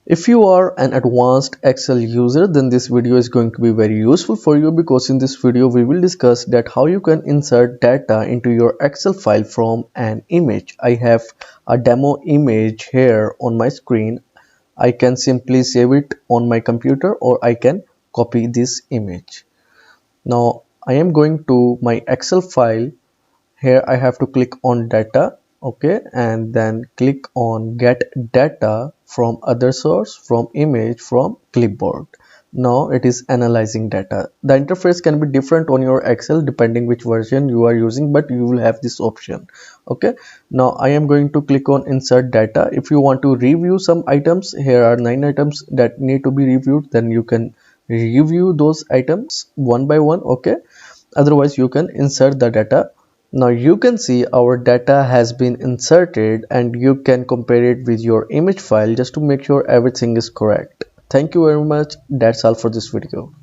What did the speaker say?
If you are an advanced Excel user, then this video is going to be very useful for you, because in this video we will discuss that how you can insert data into your Excel file from an image. I have a demo image here on my screen. I can simply save it on my computer, or I can copy this image. Now I am going to my Excel file. Here I have to click on data, okay, and then click on get data from other source, from image, from clipboard. Now it is analyzing data. The interface can be different on your Excel depending which version you are using, but you will have this option. Okay, now I am going to click on insert data. If you want to review some items, here are 9 items that need to be reviewed, then you can review those items one by one. Okay, otherwise you can insert the data. Now you can see our data has been inserted, and you can compare it with your image file just to make sure everything is correct. Thank you very much. That's all for this video.